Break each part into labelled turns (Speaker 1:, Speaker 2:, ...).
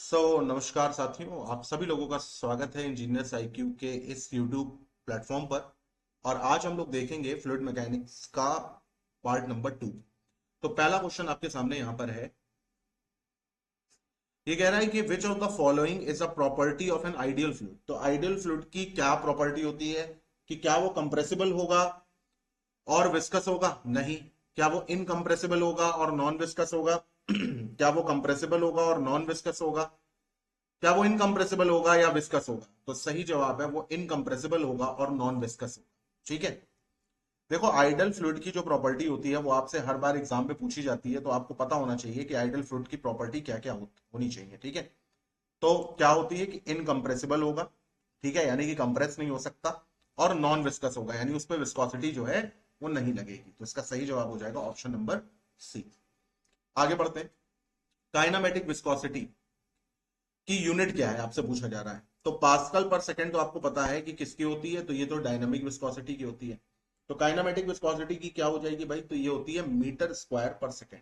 Speaker 1: नमस्कार साथियों, आप सभी लोगों का स्वागत है इंजीनियर्स आईक्यू के इस यूट्यूब प्लेटफॉर्म पर। और आज हम लोग देखेंगे फ्लूइड मैकेनिक्स का पार्ट नंबर 2। तो पहला क्वेश्चन आपके सामने यहाँ पर है। ये कह रहा है कि which of the following is a property of an ideal fluid. तो आइडियल फ्लूइड की क्या प्रॉपर्टी होती है कि क्या वो कंप्रेसिबल होगा और विस्कस होगा? नहीं। क्या वो इनकंप्रेसिबल होगा और नॉन विस्कस होगा? क्या वो कंप्रेसिबल होगा और नॉन विस्कस होगा? क्या वो इनकंप्रेसिबल होगा या विस्कस होगा? तो सही जवाब है वो इनकंप्रेसिबल होगा और नॉन विस्कस होगा। ठीक है। देखो, आइडल फ्लूइड की जो प्रॉपर्टी होती है वो आपसे हर बार एग्जाम में पूछी जाती है, तो आपको पता होना चाहिए कि आइडल फ्लूइड की प्रॉपर्टी क्या क्या होनी चाहिए। ठीक है। तो क्या होती है कि इनकंप्रेसिबल होगा, ठीक है, यानी कि कंप्रेस नहीं हो सकता, और नॉन विस्कस होगा, यानी उस पर विस्कोसिटी जो है वो नहीं लगेगी। तो इसका सही जवाब हो जाएगा ऑप्शन नंबर सी। आगे बढ़ते हैं। काइनामेटिक विस्कोसिटी की यूनिट क्या है आपसे पूछा जा रहा है। तो पास्कल पर सेकंड तो आपको पता है कि किसकी होती है, तो ये तो डायनामिक विस्कोसिटी की होती है। तो काइनामेटिक विस्कोसिटी की क्या हो जाएगी भाई? तो ये होती है मीटर स्क्वायर पर सेकंड।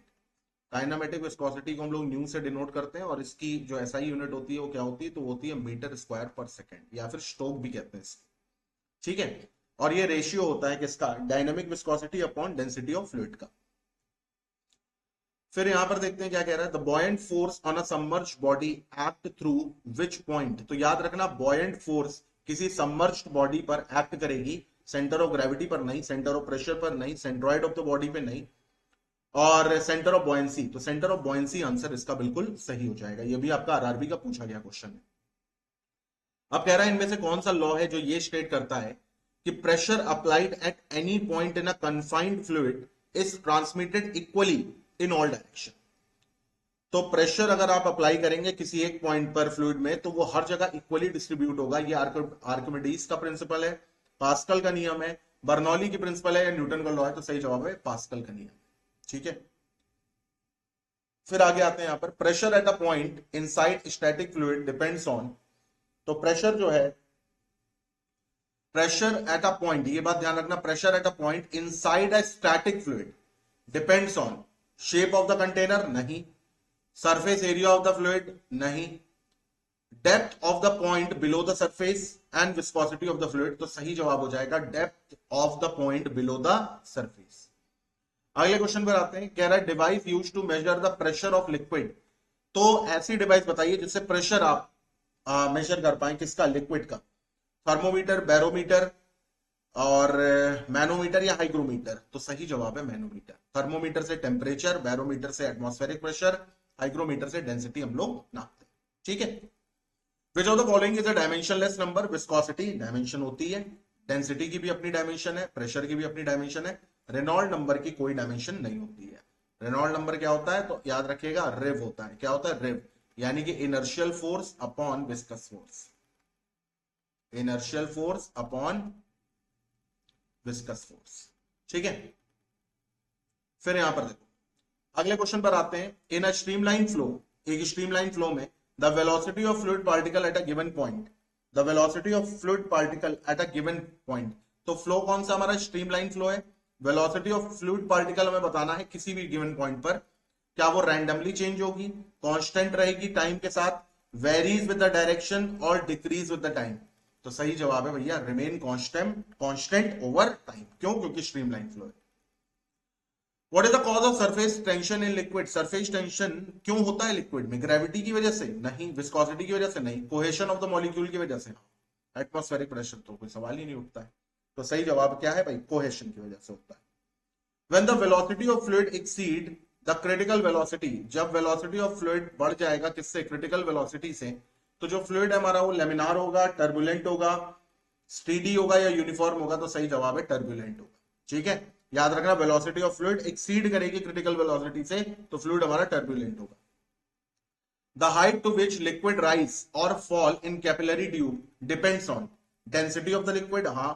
Speaker 1: काइनामेटिक विस्कोसिटी को हम लोग न्यू से डिनोट करते हैं, और इसकी जो एसआई यूनिट होती है वो क्या होती है? तो होती है मीटर स्क्वायर पर सेकंड, या फिर स्टोक भी कहते हैं इसको। ठीक है। और ये रेशियो होता है किसका? Dynamic viscosity upon density of fluid का। फिर यहां पर देखते हैं क्या कह रहा है। The buoyant force on a submerged body act through which point. तो याद रखना, बॉयंट फोर्स किसी सबमर्ज्ड बॉडी पर एक्ट करेगी, सेंटर ऑफ ग्रेविटी पर नहीं, सेंटर ऑफ प्रेशर पर नहीं, सेंट्रॉइड ऑफ द बॉडी पे नहीं, और सेंटर ऑफ बॉयंसी। तो सेंटर ऑफ बॉयंसी आंसर इसका बिल्कुल सही हो जाएगा। ये भी आपका आरआरबी का पूछा गया क्वेश्चन है। अब कह रहा है इनमें से कौन सा लॉ है जो ये स्टेट करता है कि pressure applied at any point in a confined fluid is transmitted equally in all direction. तो प्रेशर अगर आप अप्लाई करेंगे किसी एक पॉइंट पर फ्लूइड में, तो वो हर जगह इक्वली डिस्ट्रीब्यूट होगा। ये आर्किमिडीज का प्रिंसिपल है, पास्कल का नियम है, बर्नौली की प्रिंसिपल है, या न्यूटन का लॉ है? तो सही जवाब है पास्कल का नियम। ठीक है। फिर आगे आते हैं यहां पर। Pressure at a point inside static fluid depends on. तो प्रेशर जो है, प्रेशर एट अ पॉइंट, ये बात ध्यान रखना, pressure at a point inside a static fluid depends on shape of the container, नहीं, surface area of the fluid, नहीं, depth of the point below the surface, and viscosity of the fluid. तो सही जवाब हो जाएगा depth of the point below the surface. अगले question पर आते हैं। कह रहा है device use to measure the pressure of liquid. तो ऐसी डिवाइस बताइए जिससे प्रेशर आप मेजर कर पाए, किसका? लिक्विड का। थर्मोमीटर, बैरोमीटर, और मैनोमीटर या हाइग्रोमीटर? तो सही जवाब है मैनोमीटर। थर्मोमीटर से टेम्परेचर, बैरोमीटर से एटमॉस्फेरिक प्रेशर, हाइग्रोमीटर से डेंसिटी हम लोग नापते हैं। ठीक है। Which of the following is a dimensionless number. Viscosity dimension होती है, डेंसिटी की भी अपनी डायमेंशन है, प्रेशर की भी अपनी डायमेंशन है। रेनॉल्ड नंबर की कोई डायमेंशन नहीं होती है। रेनॉल्ड नंबर क्या होता है? तो याद रखिएगा, रिव होता है। क्या होता है? रिव, यानी कि inertial force upon viscous force. Inertial force upon viscous force. ठीक है। फिर यहां पर देखो, अगले क्वेश्चन पर आते हैं। इन अ स्ट्रीमलाइन फ्लो, एक स्ट्रीमलाइन फ्लो में the velocity of fluid particle at a given point, the velocity of fluid particle at a given point. तो फ्लो कौन सा हमारा स्ट्रीमलाइन फ्लो है? वेलोसिटी ऑफ फ्लूइड पार्टिकल हमें बताना है किसी भी गिवन पॉइंट पर। क्या वो रैंडमली चेंज होगी, कांस्टेंट रहेगी टाइम के साथ, वेरीज विद द डायरेक्शन, और डिक्रीज विद द टाइम? तो सही जवाब है भैया remain constant, constant over time. क्यों? क्योंकि स्ट्रीमलाइन फ्लो है। What is the cause of surface tension in liquid. Surface tension क्यों होता है लिक्विड में? ग्रेविटी की वजह से? नहीं। विस्कोसिटी की वजह से? नहीं। कोहेशन ऑफ द मॉलिक्यूल की वजह से? Atmospheric pressure? तो कोई सवाल ही नहीं उठता है। तो सही जवाब क्या है भाई? कोहेशन की वजह से होता है। When the velocity of fluid exceed the critical velocity, जब वेलोसिटी ऑफ फ्लूइड बढ़ जाएगा किससे? क्रिटिकल वेलोसिटी से, तो जो फ्लूइड है हमारा वो लेमिनार होगा, टर्बुलेंट होगा, स्टीडी होगा, या यूनिफॉर्म होगा? तो सही जवाब है टर्बुलेंट होगा। ठीक है। याद रखना, वेलोसिटी ऑफ फ्लूइड एक्सीड करेगी क्रिटिकल वेलोसिटी से, तो फ्लूइड हमारा टर्बुलेंट होगा। The height to which liquid rise और fall in capillary tube depends on density of the liquid, हाँ।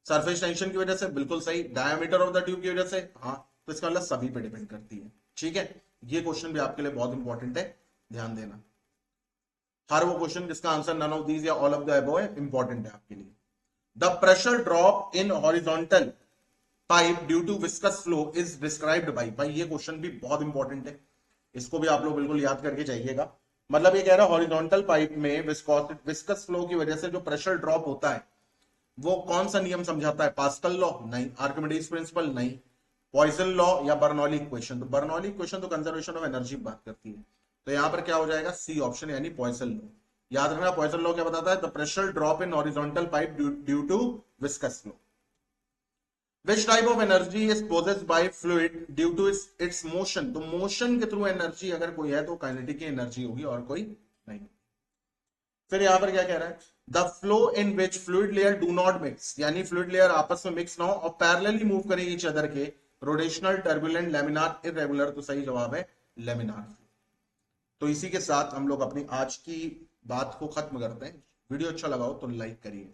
Speaker 1: सरफेस टेंशन की वजह से? बिल्कुल सही। डायमीटर ऑफ द ट्यूब की वजह से? हाँ। तो इसका मतलब सभी पे डिपेंड करती है। ठीक है। ये क्वेश्चन भी आपके लिए बहुत इंपॉर्टेंट है, ध्यान देना। हर वो क्वेश्चन जिसका आंसर नन ऑफ दीज या ऑल ऑफ द अबव है, इंपॉर्टेंट है आपके लिए। The pressure drop in horizontal pipe due to viscous flow is described by. भाई ये क्वेश्चन भी बहुत इंपॉर्टेंट है, इसको भी आप लोग बिल्कुल याद करके जाइएगा। मतलब ये कह रहा है हॉरिजॉन्टल पाइप में विस्कस फ्लो की वजह से जो प्रेशर ड्रॉप होता है वो कौन सा नियम समझाता है? पास्कल लॉ नहीं, आर्किमिडीज प्रिंसिपल नहीं, पॉइसन लॉ या बर्नौली इक्वेशन? तो बर्नौली इक्वेशन तो कंजर्वेशन ऑफ एनर्जी बात करती है, तो यहां पर क्या हो जाएगा? सी ऑप्शन यानी पॉइसन लॉ। याद रखना पॉइसन लॉ क्या बताता है? The pressure drop in horizontal pipe due to viscous flow. Which type of energy is possessed by fluid due to its motion? तो मोशन के थ्रू एनर्जी अगर कोई है तो काइनेटिक की एनर्जी होगी और कोई नहीं। फिर यहां पर क्या कह रहा है? The flow in which fluid layer do not mix, यानी फ्लूइड लेयर आपस में मिक्स ना हो और पैरेलली मूव करें ईच अदर के, रोटेशनल, टर्बुलेंट, लेमिनार, इरेगुलर। तो सही जवाब है लेमिनार। तो इसी के साथ हम लोग अपनी आज की बात को खत्म करते हैं। वीडियो अच्छा लगा हो तो लाइक करिए।